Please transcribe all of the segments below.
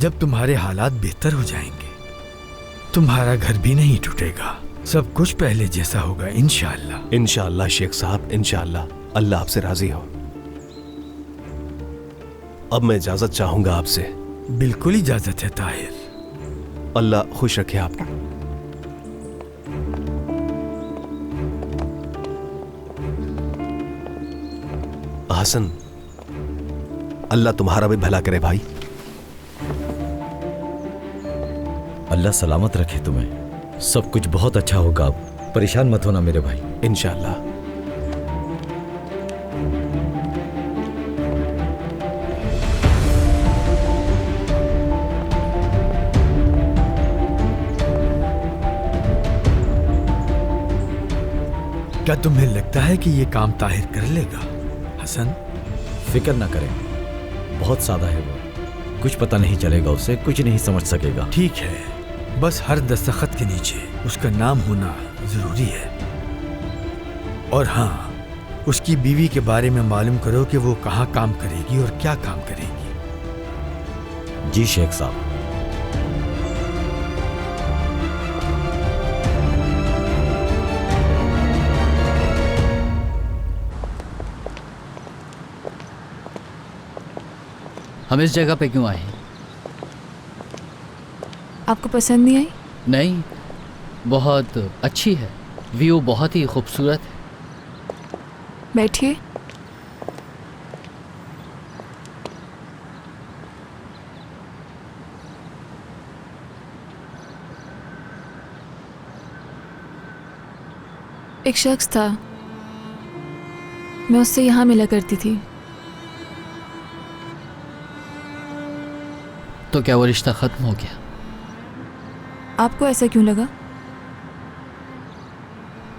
जब तुम्हारे हालात बेहतर हो जाएंगे, तुम्हारा घर भी नहीं टूटेगा, सब कुछ पहले जैसा होगा इंशाअल्लाह। इंशाअल्लाह शेख साहब, इंशाअल्लाह। अल्लाह आपसे राजी हो। अब मैं इजाजत चाहूंगा आपसे। बिल्कुल इजाजत है ताहिर। अल्लाह खुश रखे आपको। हसन, अल्लाह तुम्हारा भी भला करे भाई। अल्लाह सलामत रखे तुम्हें। सब कुछ बहुत अच्छा होगा, अब परेशान मत होना मेरे भाई। इंशाअल्लाह। क्या तुम्हें लगता है कि ये काम ताहिर कर लेगा? हसन, फिक्र ना करें, बहुत सादा है वो, कुछ पता नहीं चलेगा उसे, कुछ नहीं समझ सकेगा। ठीक है, बस हर दस्तखत के नीचे उसका नाम होना जरूरी है। और हाँ, उसकी बीवी के बारे में मालूम करो कि वो कहाँ काम करेगी और क्या काम करेगी। जी शेख साहब। हम इस जगह पे क्यों आए? आपको पसंद नहीं आई? नहीं, बहुत अच्छी है, व्यू बहुत ही खूबसूरत है। बैठिए। एक शख्स था, मैं उससे यहाँ मिला करती थी। तो क्या वो रिश्ता खत्म हो गया? आपको ऐसा क्यों लगा?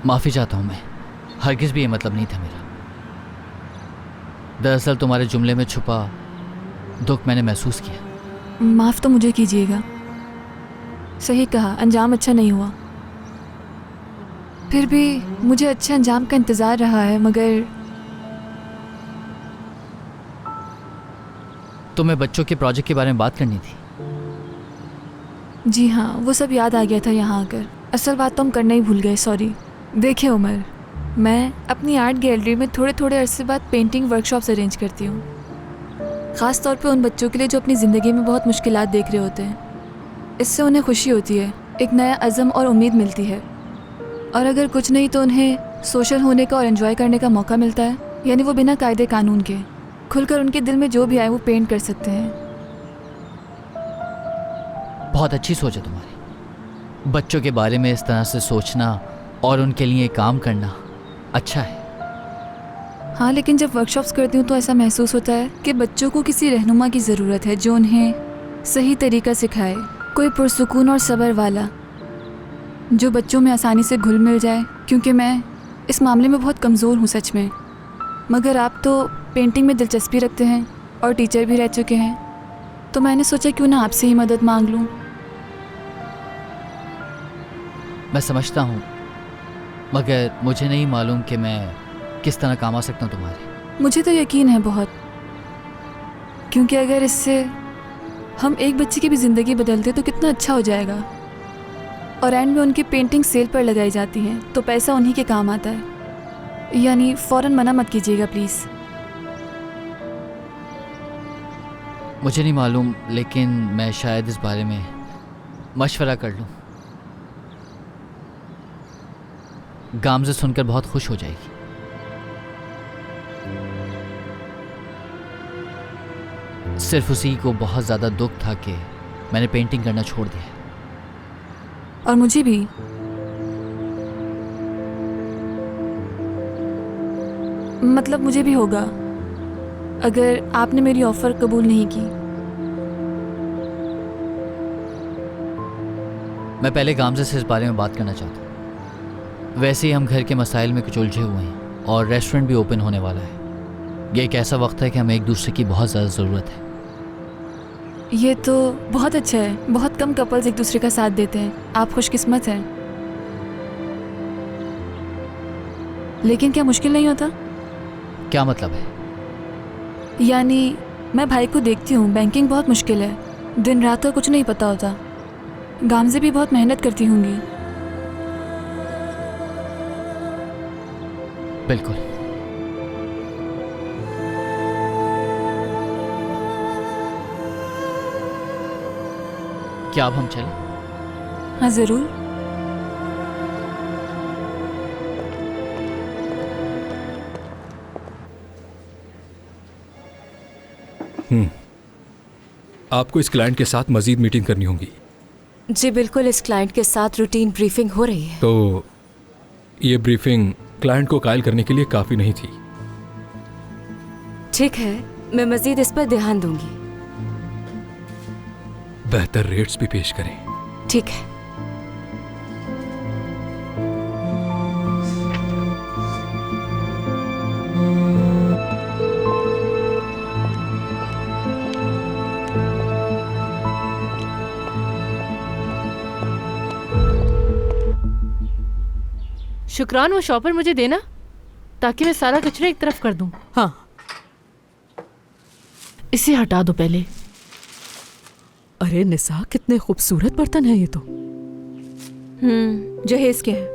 माफ़ी चाहता हूँ मैं, हरगिज़ भी ये मतलब नहीं था मेरा। दरअसल तुम्हारे जुमले में छुपा दुख मैंने महसूस किया। माफ़ तो मुझे कीजिएगा। सही कहा, अंजाम अच्छा नहीं हुआ। फिर भी मुझे अच्छे अंजाम का इंतज़ार रहा है, मगर तुम्हें बच्चों के प्रोजेक्ट के बारे में बात करनी थी। जी हाँ, वो सब याद आ गया था यहाँ आकर। असल बात तो हम करना ही भूल गए, सॉरी। देखिए उमर, मैं अपनी आर्ट गैलरी में थोड़े थोड़े अरसे बाद पेंटिंग वर्कशॉप्स अरेंज करती हूँ, ख़ास तौर पे उन बच्चों के लिए जो अपनी ज़िंदगी में बहुत मुश्किलात देख रहे होते हैं। इससे उन्हें खुशी होती है, एक नया अज़म और उम्मीद मिलती है, और अगर कुछ नहीं तो उन्हें सोशल होने का और एंजॉय करने का मौका मिलता है। यानी वो बिना कायदे कानून के खुलकर उनके दिल में जो भी आए वो पेंट कर सकते हैं। बहुत अच्छी सोच है तुम्हारी। बच्चों के बारे में इस तरह से सोचना और उनके लिए काम करना अच्छा है। हाँ, लेकिन जब वर्कशॉप्स करती हूँ तो ऐसा महसूस होता है कि बच्चों को किसी रहनुमा की ज़रूरत है जो उन्हें सही तरीका सिखाए, कोई पुरसुकून और सब्र वाला जो बच्चों में आसानी से घुल मिल जाए। क्योंकि मैं इस मामले में बहुत कमज़ोर हूँ सच में। मगर आप तो पेंटिंग में दिलचस्पी रखते हैं और टीचर भी रह चुके हैं, तो मैंने सोचा क्यों ना आपसे ही मदद मांग लूँ। मैं समझता हूँ, मगर मुझे नहीं मालूम कि मैं किस तरह काम आ सकता हूँ तुम्हारे। मुझे तो यकीन है बहुत, क्योंकि अगर इससे हम एक बच्चे की भी ज़िंदगी बदलते तो कितना अच्छा हो जाएगा। और एंड में उनकी पेंटिंग सेल पर लगाई जाती हैं तो पैसा उन्हीं के काम आता है। यानी फ़ौरन मना मत कीजिएगा प्लीज़। मुझे नहीं मालूम, लेकिन मैं शायद इस बारे में मशवरा कर लूँ। गामज़े सुनकर बहुत खुश हो जाएगी। सिर्फ उसी को बहुत ज़्यादा दुख था कि मैंने पेंटिंग करना छोड़ दिया। और मुझे भी। मतलब मुझे भी होगा अगर आपने मेरी ऑफ़र कबूल नहीं की। मैं पहले गामज़े से इस बारे में बात करना चाहता हूँ। वैसे ही हम घर के मसाइल में कुछ उलझे हुए हैं और रेस्टोरेंट भी ओपन होने वाला है। ये एक ऐसा वक्त है कि हमें एक दूसरे की बहुत ज़्यादा ज़रूरत है। ये तो बहुत अच्छा है। बहुत कम कपल्स एक दूसरे का साथ देते हैं। आप खुशकिस्मत हैं। लेकिन क्या मुश्किल नहीं होता? क्या मतलब है? यानी मैं भाई को देखती हूँ, बैंकिंग बहुत मुश्किल है दिन रात का कुछ नहीं पता होता। गामजे भी बहुत मेहनत करती होंगी। बिल्कुल। क्या अब हम चलें? हाँ ज़रूर। आपको इस क्लाइंट के साथ मजीद मीटिंग करनी होगी। जी बिल्कुल, इस क्लाइंट के साथ रूटीन ब्रीफिंग हो रही है। तो ये ब्रीफिंग क्लाइंट को कायल करने के लिए काफ़ी नहीं थी। ठीक है, मैं मजीद इस पर ध्यान दूंगी। बेहतर रेट्स भी पेश करें। ठीक है। शुक्रान, वो शॉपर मुझे देना ताकि मैं सारा कचरा एक तरफ कर दूं। हाँ, इसे हटा दो पहले। अरे निसा, कितने खूबसूरत बर्तन है ये तो। जहेज के हैं,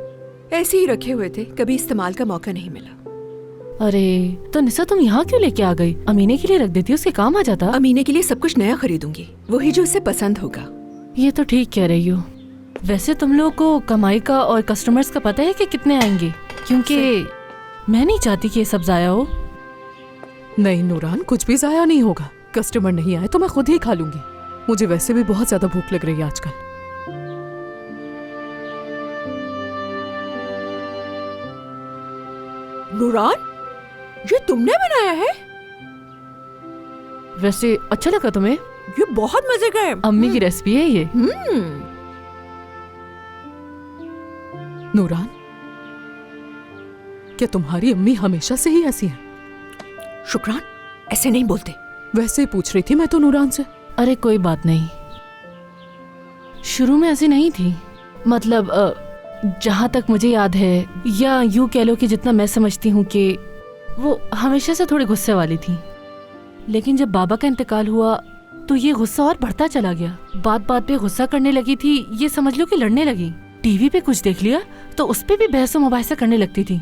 ऐसे ही रखे हुए थे, कभी इस्तेमाल का मौका नहीं मिला। अरे तो निसा, तुम यहाँ क्यों लेके आ गई? अमीने के लिए रख देती, उसके काम आ जाता। अमीने के लिए सब कुछ नया खरीदूंगी, वही जो उसे पसंद होगा। ये तो ठीक कह रही हो। वैसे तुम लोगों को कमाई का और कस्टमर्स का पता है कि कितने आएंगे? क्योंकि मैं नहीं चाहती कि ये सब जाया हो। नहीं नूरान, कुछ भी जाया नहीं होगा। कस्टमर नहीं आए तो मैं खुद ही खा लूंगी। मुझे वैसे भी बहुत ज्यादा भूख लग रही है आजकल। नूरान, ये तुमने बनाया है? वैसे अच्छा लगा तुम्हें? ये बहुत मजे का है। अम्मी की रेसिपी है ये। नूरान, क्या तुम्हारी अम्मी हमेशा से ही ऐसी है? शुक्रान, ऐसे नहीं बोलते। वैसे ही पूछ रही थी मैं तो नूरान से। अरे कोई बात नहीं, शुरू में ऐसी नहीं थी। मतलब जहाँ तक मुझे याद है, या यूँ कह लो कि जितना मैं समझती हूँ कि वो हमेशा से थोड़ी गुस्से वाली थी। लेकिन जब बाबा का इंतकाल हुआ तो ये गुस्सा और बढ़ता चला गया। बात बात पे गुस्सा करने लगी थी, ये समझ लो कि लड़ने लगी। टीवी पे कुछ देख लिया तो उस पे भी बहस और मुबाहिसा करने लगती थी।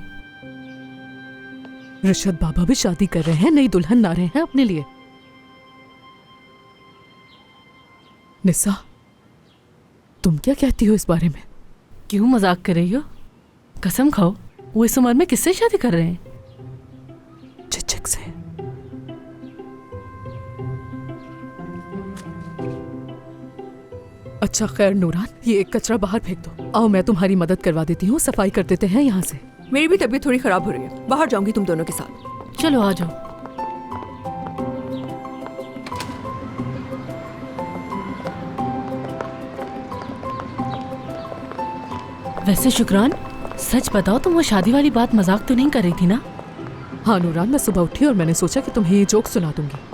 रिशद बाबा भी शादी कर रहे हैं, नई दुल्हन ला रहे हैं अपने लिए। निसा, तुम क्या कहती हो इस बारे में? क्यों मजाक कर रही हो? कसम खाओ, वो इस उम्र में किससे शादी कर रहे हैं? चिचक से। अच्छा खैर नूरान, ये एक कचरा बाहर फेंक दो। आओ मैं तुम्हारी मदद करवा देती हूँ, सफाई कर देते हैं यहाँ से। मेरी भी तबीयत थोड़ी खराब हो रही है, बाहर जाऊंगी तुम दोनों के साथ। चलो आ जाओ। वैसे शुक्रान, सच बताओ, तुम वो शादी वाली बात मजाक तो नहीं कर रही थी ना? हाँ नूरान, मैं सुबह उठी और मैंने सोचा कि तुम्हें ये जोक सुना दूंगी।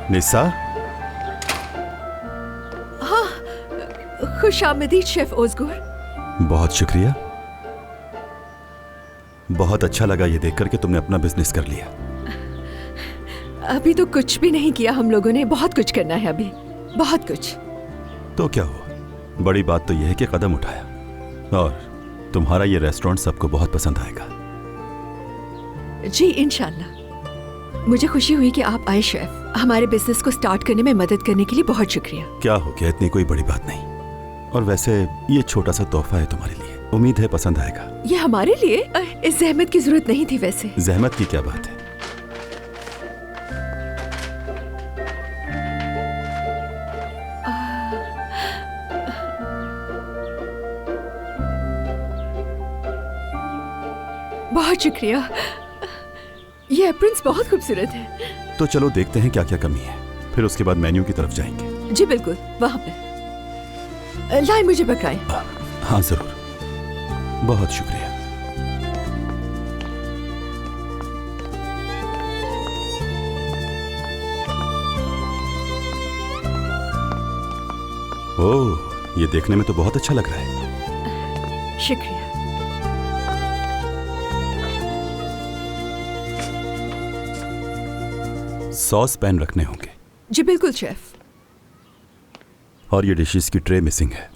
निसा, हाँ, खुशामदीद शेफ ओज़गुर। बहुत शुक्रिया। बहुत अच्छा लगा ये देखकर कि तुमने अपना बिजनेस कर लिया। अभी तो कुछ भी नहीं किया हम लोगों ने, बहुत कुछ करना है अभी, बहुत कुछ। तो क्या हुआ, बड़ी बात तो यह है कि कदम उठाया और तुम्हारा ये रेस्टोरेंट सबको बहुत पसंद आएगा। जी इंशाल्लाह। मुझे खुशी हुई कि आप आए शेफ। हमारे बिजनेस को स्टार्ट करने में मदद करने के लिए बहुत शुक्रिया। क्या हो गया, इतनी कोई बड़ी बात नहीं। और वैसे ये छोटा सा तोहफा है तुम्हारे लिए, उम्मीद है पसंद आएगा। ये हमारे लिए? इस जहमत की जरूरत नहीं थी। वैसे जहमत की क्या बात है। बहुत शुक्रिया। ये एप्रन्स बहुत खूबसूरत है। तो चलो देखते हैं क्या क्या कमी है, फिर उसके बाद मेन्यू की तरफ जाएंगे। जी बिल्कुल, वहाँ पे। लाए मुझे पकड़ाएं। हाँ जरूर, बहुत शुक्रिया। ओह, ये देखने में तो बहुत अच्छा लग रहा है। शुक्रिया। सॉस पैन रखने होंगे। जी बिल्कुल शेफ। और ये डिशेस की ट्रे मिसिंग है।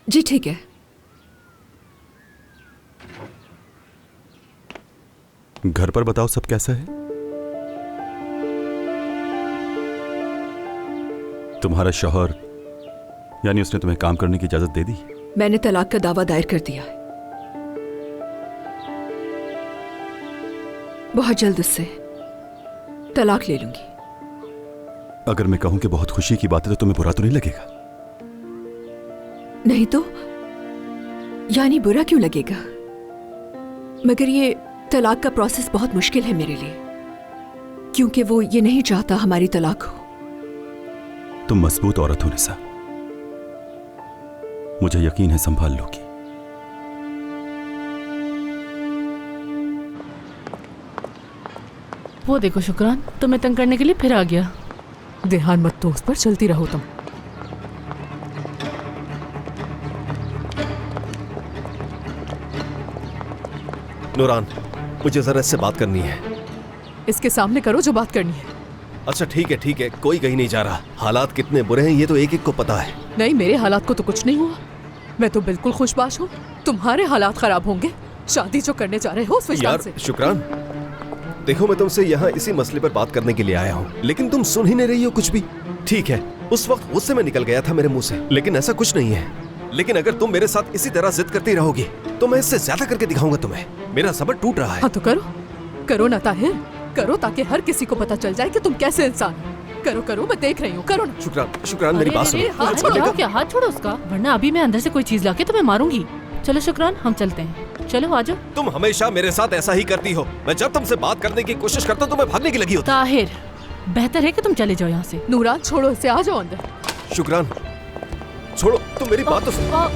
जी ठीक है। घर पर बताओ सब कैसा है? तुम्हारा शौहर, यानी उसने तुम्हें काम करने की इजाजत दे दी? मैंने तलाक का दावा दायर कर दिया है। बहुत जल्द उससे तलाक ले लूंगी। अगर मैं कहूं कि बहुत खुशी की बात है तो तुम्हें बुरा तो नहीं लगेगा? नहीं तो यानी बुरा क्यों लगेगा? मगर ये तलाक का प्रोसेस बहुत मुश्किल है मेरे लिए, क्योंकि वो ये नहीं चाहता हमारी तलाक हो। तुम मजबूत औरत हो निसा, मुझे यकीन है संभाल लोगी। वो देखो शुक्रान, तुम्हें तंग करने के लिए फिर आ गया। ध्यान मत दो उस पर, चलती रहो तुम। नूरान, मुझे जरा इससे बात करनी है। इसके सामने करो जो बात करनी है। अच्छा ठीक है, कोई कहीं नहीं जा रहा। हालात कितने बुरे हैं ये तो एक एक को पता है। नहीं, मेरे हालात को तो कुछ नहीं हुआ। मैं तो बिल्कुल खुशबाश हूँ। तुम्हारे हालात खराब होंगे। शादी जो करने जा रहे हो उस विचार से। शुक्रान, देखो मैं तुमसे यहाँ इसी मसले पर बात करने के लिए आया हूँ, लेकिन तुम सुन ही नहीं रही हो कुछ भी। ठीक है, उस वक्त गुस्से में निकल गया था मेरे मुंह से, लेकिन ऐसा कुछ नहीं है। लेकिन अगर तुम मेरे साथ इसी तरह जिद करती रहोगी तो मैं इससे ज्यादा करके दिखाऊंगा तुम्हें। मेरा सब्र टूट रहा है। हाँ तो करो ना ताहिर, करो ताकि हर किसी को पता चल जाए कि तुम कैसे इंसान। करो, मैं देख रही हूँ, करो ना। शुक्रान मेरी बात सुनो। हाथ छोड़ो क्या, हाथ छोड़ो उसका, वरना अभी मैं अंदर से कोई चीज लाके तुम्हें मारूंगी। चलो शुक्रान, हम चलते हैं। चलो आ जाओ। तुम हमेशा मेरे साथ ऐसा ही करती हो। मैं जब तुमसे बात करने की कोशिश करता हूँ तुम्हें भागने की लगी होती। ताहिर, बेहतर है कि तुम चले जाओ यहाँ से। नूरान छोड़ो इसे, आ जाओ अंदर। शुक्रान छोड़ो, तुम मेरी बात तो सुनो।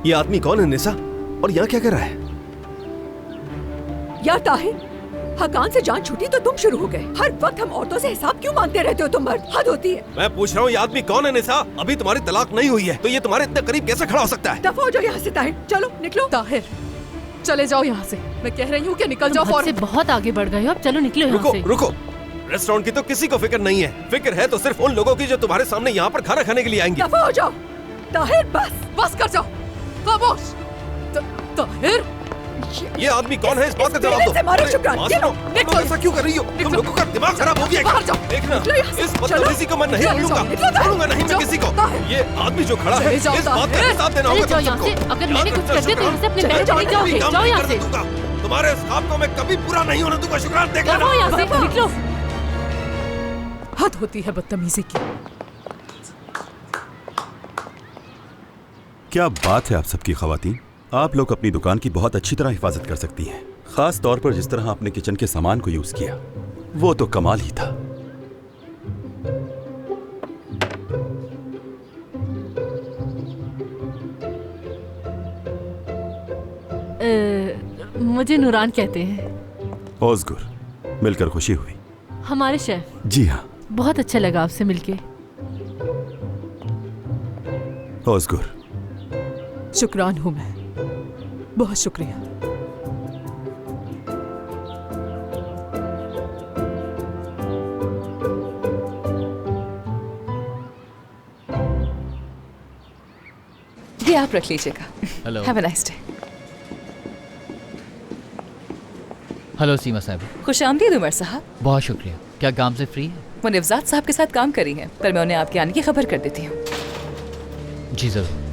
ये आदमी कौन है निसा, और यहाँ क्या कर रहा है? यार ताहिर, हकान से जान छूटी तो तुम शुरू हो गए। हर वक्त हम औरतों से हिसाब क्यों मांगते रहते हो तुम मर्द? हद होती है। मैं पूछ रहा हूँ ये आदमी कौन है निसा? अभी तुम्हारी तलाक नहीं हुई है तो ये तुम्हारे इतने करीब कैसे खड़ा हो सकता है? दफा हो जाओ यहाँ से ताहिर, चलो निकलो। ताहिर चले जाओ यहाँ से, मैं कह रही हूँ कि निकल जाओ। से बहुत आगे बढ़ गए हो, अब चलो निकलो यहाँ से। रुको, रेस्टोरेंट की तो किसी को फिक्र नहीं है। फिक्र है तो सिर्फ उन लोगों की जो तुम्हारे सामने यहाँ पर खाना खाने के लिए आएंगे। दफा हो जाओ ताहिर, बस कर जाओ, खामोश। ताहिर, ये आदमी कौन है? इस बात का जवाब दो। तुम ऐसा क्यों कर रही हो? तुम लोगों का दिमाग खराब हो गया। देखना, इस बदतमीजी को मैं नहीं भूलूंगा, छोड़ूंगा नहीं मैं किसी को। ये आदमी जो खड़ा है, इस बात का हिसाब देना होगा तुम सबको। अगर मैंने कुछ कर दिया तो यहाँ से अपने पैर चले जाओगे। जाओ यहाँ से। तुम्हारे इस काम को मैं कभी पूरा नहीं होने दूंगा। शुक्रान, देख लेना। यहाँ से निकलो। हद होती है बदतमीजी की। क्या बात है आप सबकी ख़वातीन, आप लोग अपनी दुकान की बहुत अच्छी तरह हिफाजत कर सकती हैं। खास तौर पर जिस तरह आपने किचन के सामान को यूज किया, वो तो कमाल ही था। मुझे नूरान कहते हैं। ओज़गुर, मिलकर खुशी हुई। हमारे शेफ। जी हाँ, बहुत अच्छा लगा आपसे मिलके। ओज़गुर, शुक्रान हूँ मैं, बहुत शुक्रिया। ये आप रख लीजिएगा। Hello. Have a nice day. Hello Seema साहब। खुशामदीद उमर साहब। बहुत शुक्रिया। क्या काम से फ्री है? वो निवजात साहब के साथ काम करी हैं, पर मैं उन्हें आपके आने की खबर कर देती हूँ। जी जरूर।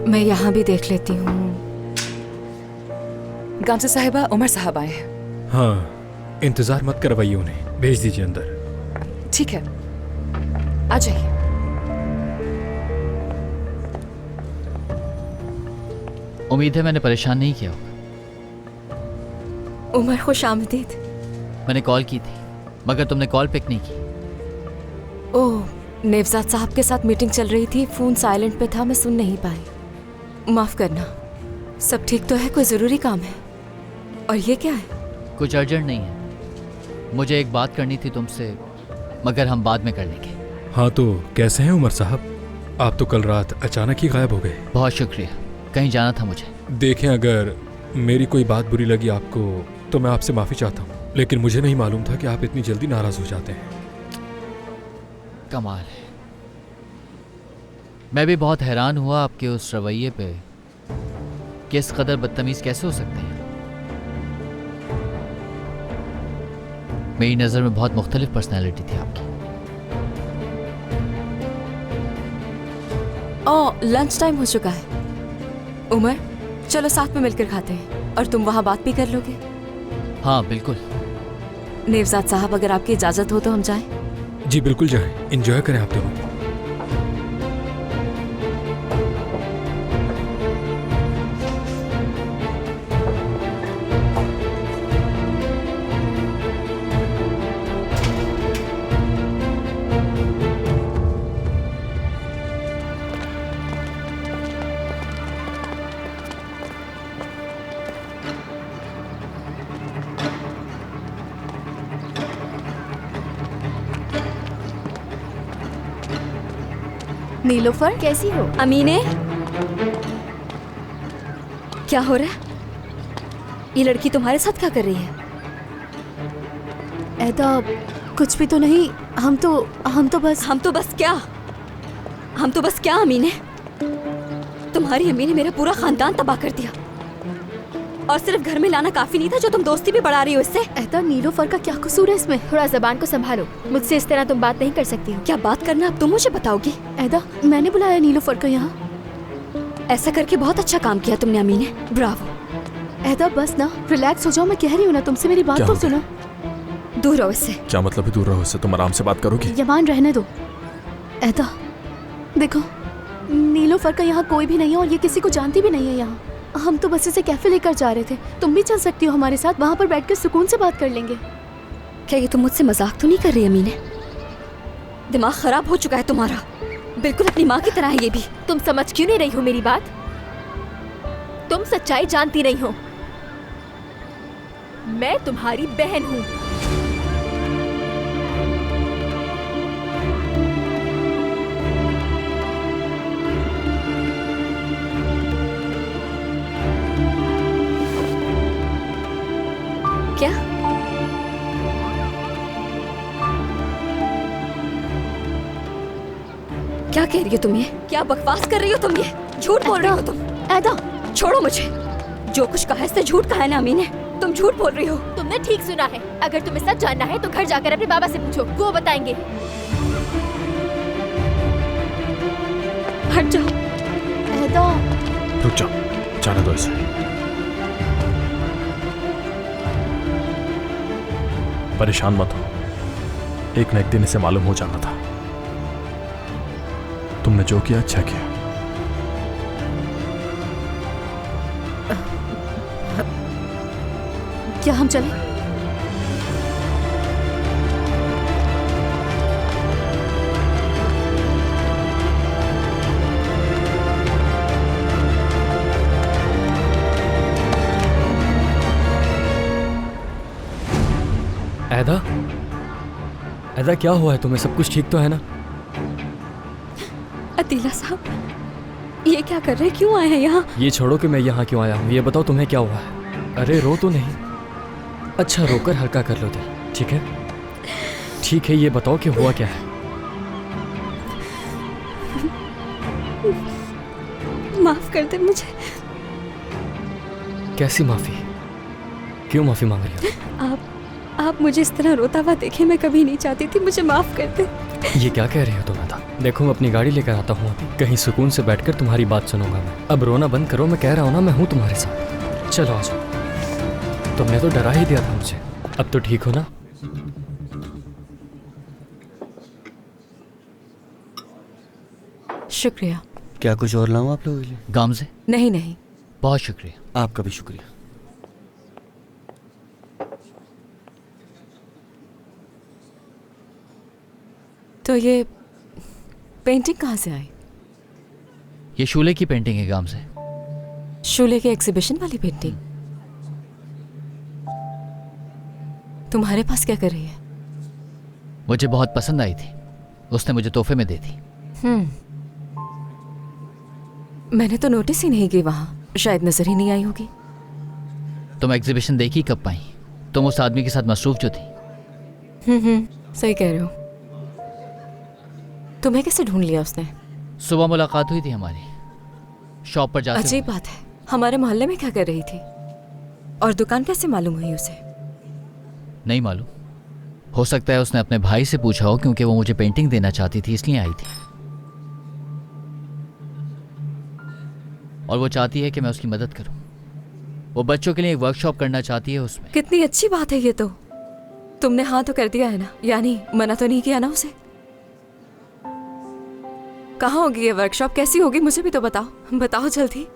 मैं यहाँ भी देख लेती हूँ। गांव से साहिबा उमर साहब आए हैं। हाँ, इंतजार मत करवाइए उन्हें, भेज दीजिए अंदर। ठीक है, आ जाइए। उम्मीद है मैंने परेशान नहीं किया होगा। उमर, खुश आमदीद। मैंने कॉल की थी मगर तुमने कॉल पिक नहीं की। ओह, नेवजाद साहब के साथ मीटिंग चल रही थी, फोन साइलेंट पे था, मैं सुन नहीं पाई। माफ करना। सब ठीक तो है? कोई जरूरी काम है? और ये क्या है? कुछ अर्जेंट नहीं है, मुझे एक बात करनी थी तुमसे, मगर हम बाद में कर लेंगे। हाँ तो कैसे हैं उमर साहब? आप तो कल रात अचानक ही गायब हो गए। बहुत शुक्रिया, कहीं जाना था मुझे। देखें, अगर मेरी कोई बात बुरी लगी आपको तो मैं आपसे माफ़ी चाहता हूँ, लेकिन मुझे नहीं मालूम था कि आप इतनी जल्दी नाराज़ हो जाते हैं। कमाल है। मैं भी बहुत हैरान हुआ आपके उस रवैये पे, किस कदर बदतमीज़ कैसे हो सकते हैं। मेरी नज़र में बहुत मुख्तलिफ पर्सनैलिटी थी आपकी। ओह, लंच टाइम हो चुका है। उमर, चलो साथ में मिलकर खाते हैं, और तुम वहाँ बात भी कर लोगे। हाँ बिल्कुल। नेवजाद साहब, अगर आपकी इजाज़त हो तो हम जाएं? जी बिल्कुल जाएं, एंजॉय करें आप दोनों। नीलोफर, कैसी हो? अमीने, क्या हो रहा है? ये लड़की तुम्हारे साथ क्या कर रही है? ऐदा, कुछ भी तो नहीं। हम तो बस क्या? हम तो बस क्या अमीने? तुम्हारी अम्मी ने मेरा पूरा खानदान तबाह कर दिया, और सिर्फ घर में लाना काफी नहीं था, जो तुम दोस्ती भी बढ़ा रही हो इससे। ऐदा, नीलोफर का क्या कसूर है इसमें? थोड़ा जबान को संभालो, मुझसे इस तरह तुम बात नहीं कर सकती हो। क्या बात करना अब तुम मुझे बताओगी? ऐदा, मैंने बुलाया नीलोफर को यहाँ। ऐसा करके बहुत अच्छा काम किया तुमने अमीने, ब्रावो। ऐदा बस ना, रिलैक्स हो जाओ, मैं कह रही हूँ ना तुमसे, मेरी बात तो सुनो। दूर रहो इससे। क्या मतलब है दूर रहो इससे? तुम आराम से बात करोगी? यमान, रहने दो। ऐदा देखो, नीलोफर का यहाँ कोई भी नहीं है, और ये किसी को जानती भी नहीं है यहाँ। हम तो बस इसे कैफे लेकर जा रहे थे, तुम भी चल सकती हो हमारे साथ, वहाँ पर बैठकर सुकून से बात कर लेंगे। क्या ये तुम मुझसे मजाक तो नहीं कर रही अमीने? दिमाग खराब हो चुका है तुम्हारा, बिल्कुल अपनी माँ की तरह है ये भी। तुम समझ क्यों नहीं रही हो मेरी बात? तुम सच्चाई जानती नहीं हो। मैं तुम्हारी बहन हूँ। क्या? क्या कह रही हो तुम? ये क्या बकवास कर रही हो तुम? ये झूठ बोल रही हो तुम। ऐदा, छोड़ो मुझे। जो कुछ कहा इससे झूठ कहा है ना अमीने, तुम झूठ बोल रही हो। तुमने ठीक सुना है। अगर तुम्हें सच जानना है तो घर जाकर अपने बाबा से पूछो, वो बताएंगे। हट जाओ। ऐदा, रुक जाओ, जाने दो इसे। परेशान मत हो, एक न एक दिन इसे मालूम हो जाना था। तुमने जो किया अच्छा किया। क्या हम चलें? ऐदा, ऐदा क्या हुआ है तुम्हें? सब कुछ ठीक तो है ना? अतीला साहब, ये क्या कर रहे हैं? क्यों आए हैं यहाँ? ये छोड़ो कि मैं यहाँ क्यों आया हूँ, ये बताओ तुम्हें क्या हुआ है? अरे रो तो नहीं। अच्छा, रोकर हल्का कर लो दिल, ठीक है? ठीक है, ये बताओ कि हुआ क्या है? माफ कर दे मुझे। कैसी माफी? क्यों माफी मांग रही हो? आप मुझे इस तरह रोता हुआ देखे, मैं कभी नहीं चाहती थी, मुझे माफ कर दे। ये क्या कह रही हो तुम ऐदा? देखो, मैं अपनी गाड़ी लेकर आता हूँ अभी, कहीं सुकून से बैठकर तुम्हारी बात सुनूंगा मैं। अब रोना बंद करो, मैं कह रहा हूँ ना, मैं हूँ तुम्हारे साथ। चलो आ जाओ। तुमने तो डरा ही दिया था मुझे। अब तो ठीक हो ना? शुक्रिया। क्या कुछ और लाऊं आप लोगों के लिए? गामजे? नहीं, बहुत शुक्रिया। आपका भी शुक्रिया। तो ये पेंटिंग कहाँ से आई? ये शूले की पेंटिंग है गांव से। शूले के एग्जीबिशन वाली पेंटिंग तुम्हारे पास क्या कर रही है? मुझे बहुत पसंद आई थी, उसने मुझे तोहफे में दे दी। मैंने तो नोटिस ही नहीं की, वहां शायद नजर ही नहीं आई होगी। तुम एग्जीबिशन देखी कब पाई? तुम उस आदमी के साथ मसरूफ जो थी। सही कह रहे हो। तुम्हें कैसे ढूंढ लिया उसने? सुबह मुलाकात हुई थी हमारी, शॉप पर जाते अजीब बात है, हमारे मोहल्ले में क्या कर रही थी? और दुकान कैसे मालूम हुई उसे? नहीं मालूम, हो सकता है उसने अपने भाई से पूछा हो, क्योंकि वो मुझे पेंटिंग देना चाहती थी इसलिए आई थी। और वो चाहती है कि मैं उसकी मदद करूं। वो बच्चों के लिए एक वर्कशॉप करना चाहती है उसमें। कितनी अच्छी बात है ये तो। तुमने हाँ तो कर दिया है ना, यानी मना तो नहीं किया ना उसे? कहाँ होगी ये वर्कशॉप, कैसी होगी, मुझे भी तो बताओ, बताओ जल्दी।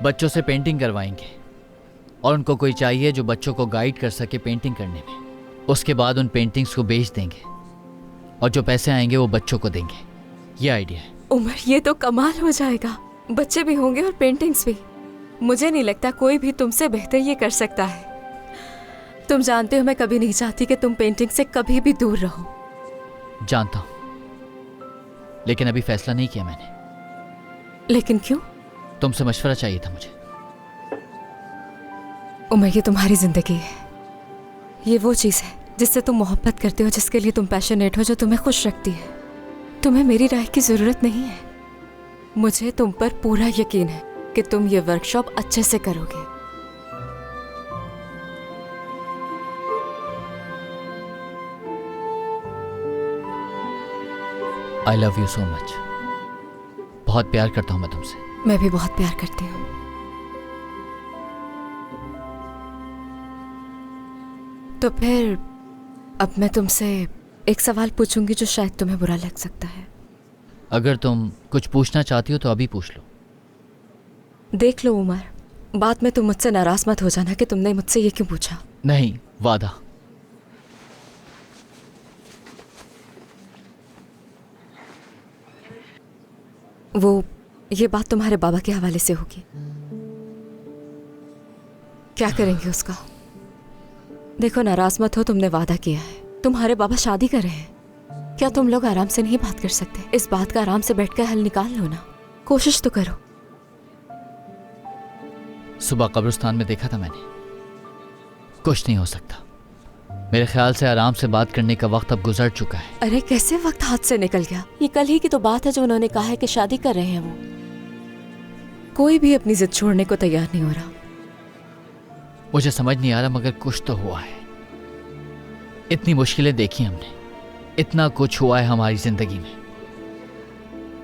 बच्चों से पेंटिंग करवाएंगे और उनको कोई चाहिए जो बच्चों को गाइड कर सके पेंटिंग करने में। उसके बाद उन पेंटिंग्स को बेच देंगे और जो पैसे आएंगे वो बच्चों को देंगे। ये आइडिया है। उमर, ये तो कमाल हो जाएगा। बच्चे भी होंगे और पेंटिंग्स भी। मुझे नहीं लगता कोई भी तुमसे बेहतर ये कर सकता है। तुम जानते हो मैं कभी नहीं चाहती कि तुम पेंटिंग से कभी भी दूर रहो। जानता हूं, लेकिन अभी फैसला नहीं किया मैंने। लेकिन क्यों? तुमसे मशवरा चाहिए था मुझे। उमर, ये तुम्हारी जिंदगी है। ये वो चीज है जिससे तुम मोहब्बत करते हो, जिसके लिए तुम पैशनेट हो, जो तुम्हें खुश रखती है। तुम्हें मेरी राय की जरूरत नहीं है। मुझे तुम पर पूरा यकीन है कि तुम ये वर्कशॉप अच्छे से करोगे। I love you so much. बहुत प्यार करता हूं मैं तुमसे। मैं भी बहुत प्यार करती हूँ। तो फिर अब मैं तुमसे एक सवाल पूछूंगी जो शायद तुम्हें बुरा लग सकता है। अगर तुम कुछ पूछना चाहती हो तो अभी पूछ लो। देख लो उमर, बाद में तुम मुझसे नाराज मत हो जाना कि तुमने मुझसे ये क्यों पूछा। नहीं, वादा। वो ये बात तुम्हारे बाबा के हवाले से होगी। क्या करेंगे उसका? देखो, नाराज मत हो, तुमने वादा किया है। तुम्हारे बाबा शादी कर रहे हैं। क्या तुम लोग आराम से नहीं बात कर सकते? इस बात का आराम से बैठकर हल निकाल लो ना, कोशिश तो करो। सुबह कब्रिस्तान में देखा था मैंने। कुछ नहीं हो सकता। मेरे ख्याल से आराम से बात करने का वक्त अब गुजर चुका है। अरे कैसे वक्त हाथ से निकल गया? ये कल ही की तो बात है जो उन्होंने कहा है कि शादी कर रहे हैं वो। कोई भी अपनी जिद छोड़ने को तैयार नहीं हो रहा। मुझे समझ नहीं आ रहा, मगर कुछ तो हुआ है। इतनी मुश्किलें देखी हमने, इतना कुछ हुआ है हमारी जिंदगी में,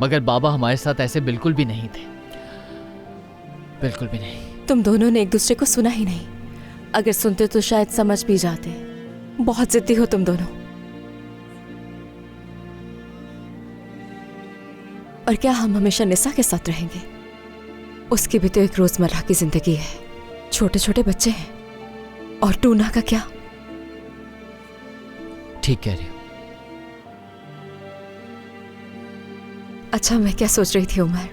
मगर बाबा हमारे साथ ऐसे बिल्कुल भी नहीं थे। बिल्कुल भी नहीं। तुम दोनों ने एक दूसरे को सुना ही नहीं। अगर सुनते तो शायद समझ भी जाते। बहुत जिद्दी हो तुम दोनों। और क्या हम हमेशा निसा के साथ रहेंगे? उसकी भी तो एक रोजमर्रा की जिंदगी है, छोटे छोटे बच्चे हैं। और टूना का क्या? ठीक कह रही हो। अच्छा, मैं क्या सोच रही थी उमर,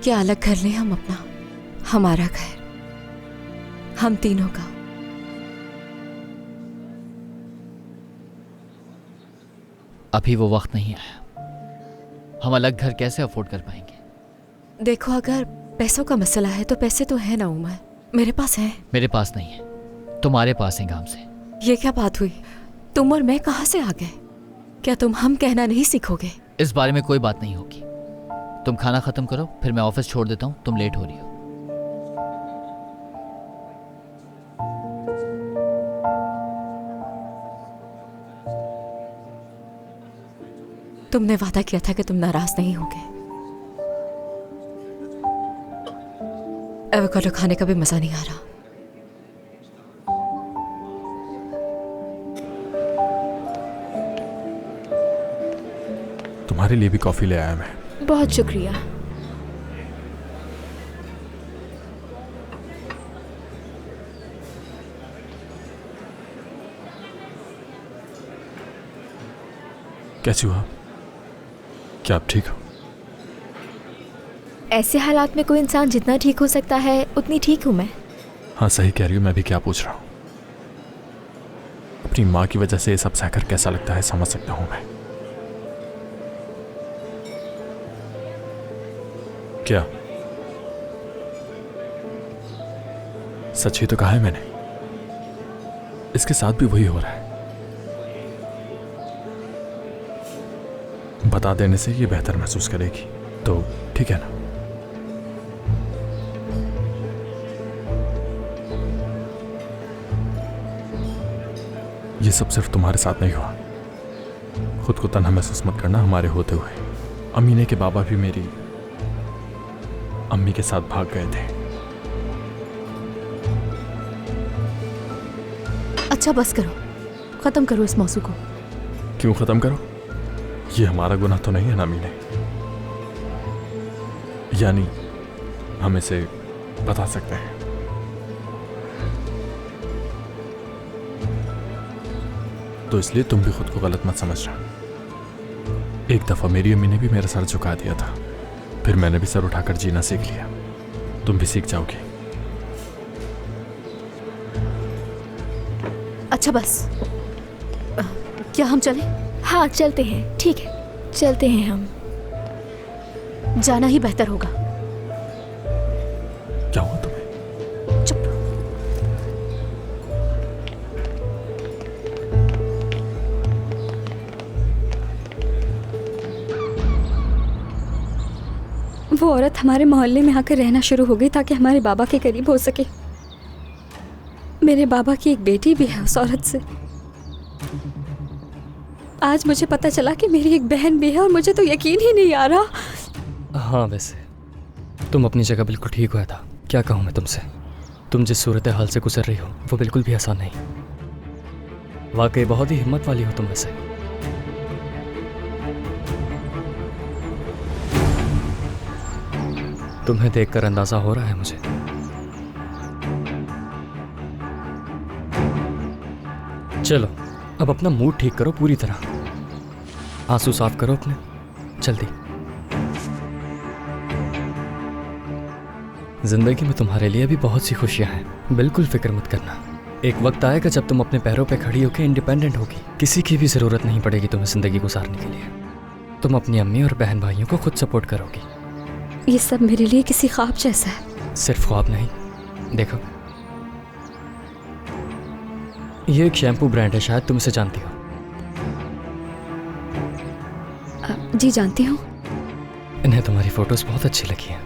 क्या अलग घर लें हम अपना, हमारा घर, हम तीनों का। अभी वो वक्त नहीं आया। हम अलग घर कैसे अफोर्ड कर पाएंगे? देखो, अगर पैसों का मसला है तो पैसे तो है ना उमर, मेरे पास है। मेरे पास नहीं है, तुम्हारे पास है गांव से। ये क्या बात हुई? तुम और मैं कहां से आ गए? क्या तुम हम कहना नहीं सीखोगे? इस बारे में कोई बात नहीं होगी। तुम खाना खत्म करो, फिर मैं ऑफिस छोड़ देता हूँ। तुम लेट हो रही हो। तुमने वादा किया था कि तुम नाराज नहीं होगे। एवोकाडो खाने का भी मजा नहीं आ रहा। तुम्हारे लिए भी कॉफी ले आया मैं। बहुत शुक्रिया। कैसी हो आप? क्या आप ठीक हो? ऐसे हालात में कोई इंसान जितना ठीक हो सकता है उतनी ठीक हूँ मैं। हाँ सही कह रही हूँ, मैं भी क्या पूछ रहा हूँ। अपनी माँ की वजह से ये सब सहकर कैसा लगता है समझ सकता हूँ मैं। क्या सच ही तो कहा है मैंने, इसके साथ भी वही हो रहा है। बता देने से ये बेहतर महसूस करेगी तो ठीक है ना? ये सब सिर्फ तुम्हारे साथ नहीं हुआ। खुद को तन्हा महसूस मत करना हमारे होते हुए। अमीने के बाबा भी मेरी अम्मी के साथ भाग गए थे। अच्छा बस करो, खत्म करो इस मौसू को। क्यों खत्म करो? ये हमारा गुनाह तो नहीं है ना अमीने? यानी हम इसे बता सकते हैं। तो इसलिए तुम भी खुद को गलत मत समझना। एक दफा मेरी अम्मी ने भी मेरा सर झुका दिया था, फिर मैंने भी सर उठाकर जीना सीख लिया। तुम भी सीख जाओगी। अच्छा बस, क्या हम चलें? हाँ चलते हैं, ठीक है चलते हैं हम। जाना ही बेहतर होगा। क्या हुआ तुम्हें? चुप। वो औरत हमारे मोहल्ले में आकर रहना शुरू हो गई ताकि हमारे बाबा के करीब हो सके। मेरे बाबा की एक बेटी भी है उस औरत से। आज मुझे पता चला कि मेरी एक बहन भी है और मुझे तो यकीन ही नहीं आ रहा। हाँ वैसे तुम अपनी जगह बिल्कुल ठीक हुआ था। क्या कहूँ मैं तुमसे, तुम जिस सूरत हाल से गुजर रही हो वो बिल्कुल भी आसान नहीं। वाकई बहुत ही हिम्मत वाली हो तुम वैसे। तुम्हें देखकर अंदाजा हो रहा है मुझे। चलो अब अपना मूड ठीक करो पूरी तरह। आंसू साफ करो अपने जल्दी। जिंदगी में तुम्हारे लिए भी बहुत सी खुशियां हैं, बिल्कुल फिक्र मत करना। एक वक्त आएगा जब तुम अपने पैरों पे खड़ी होकर इंडिपेंडेंट होगी। किसी की भी जरूरत नहीं पड़ेगी तुम्हें जिंदगी गुजारने के लिए। तुम अपनी अम्मी और बहन भाइयों को खुद सपोर्ट करोगी। ये सब मेरे लिए किसी ख्वाब जैसा है। सिर्फ ख्वाब नहीं, देखो ये एक शैम्पू ब्रांड है, शायद तुम इसे जानती हो। जी जानती हूँ। इन्हें तुम्हारी फोटोज बहुत अच्छी लगी हैं।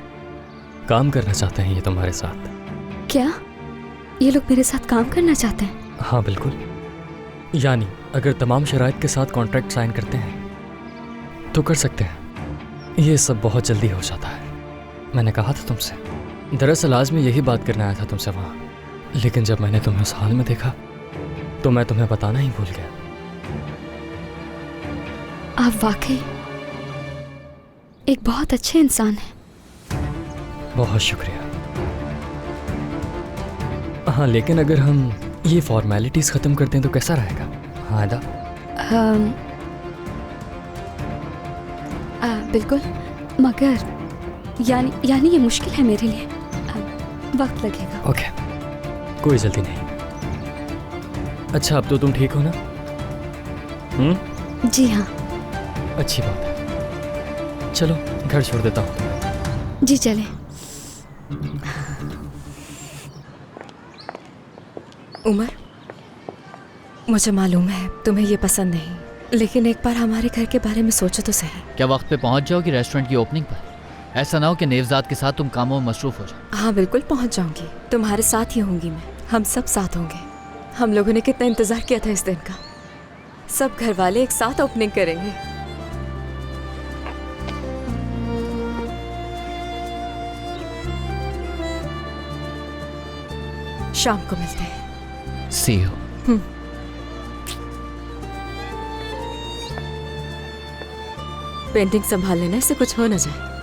काम करना चाहते हैं ये तुम्हारे साथ। क्या ये लोग मेरे साथ काम करना चाहते हैं? हाँ बिल्कुल। यानी अगर तमाम शराइत के साथ कॉन्ट्रैक्ट साइन करते हैं तो कर सकते हैं। ये सब बहुत जल्दी हो जाता है। मैंने कहा था तुमसे। दरअसल आज मैं यही बात करने आया था तुमसे वहाँ, लेकिन जब मैंने तुम्हें उस हाल में देखा तो मैं तुम्हें बताना ही भूल गया। आप वाकई एक बहुत अच्छे इंसान हैं। बहुत शुक्रिया। हाँ लेकिन अगर हम ये फॉर्मेलिटीज खत्म कर दें तो कैसा रहेगा? हाँ अदा। बिल्कुल, मगर यानी ये मुश्किल है मेरे लिए। वक्त लगेगा। ओके, कोई जल्दी नहीं। अच्छा अब तो तुम ठीक हो ना? जी हाँ। अच्छी बात है। चलो घर छोड़ देता हूँ। जी चले। उमर, मुझे मालूम है तुम्हें ये पसंद नहीं, लेकिन एक बार हमारे घर के बारे में सोचो तो सही। क्या वक्त पे पहुंच जाओगी रेस्टोरेंट की ओपनिंग पर? ऐसा ना हो कि नेवजाद के साथ तुम कामों में मसरूफ हो जाओ। हाँ बिल्कुल पहुंच जाऊंगी, तुम्हारे साथ ही होंगी मैं। हम सब साथ होंगे। हम लोगों ने कितना इंतजार किया था इस दिन का। सब घर वाले एक साथ ओपनिंग करेंगे। शाम को मिलते हैं। See you. पेंटिंग संभाल लेना, इससे कुछ हो न जाए।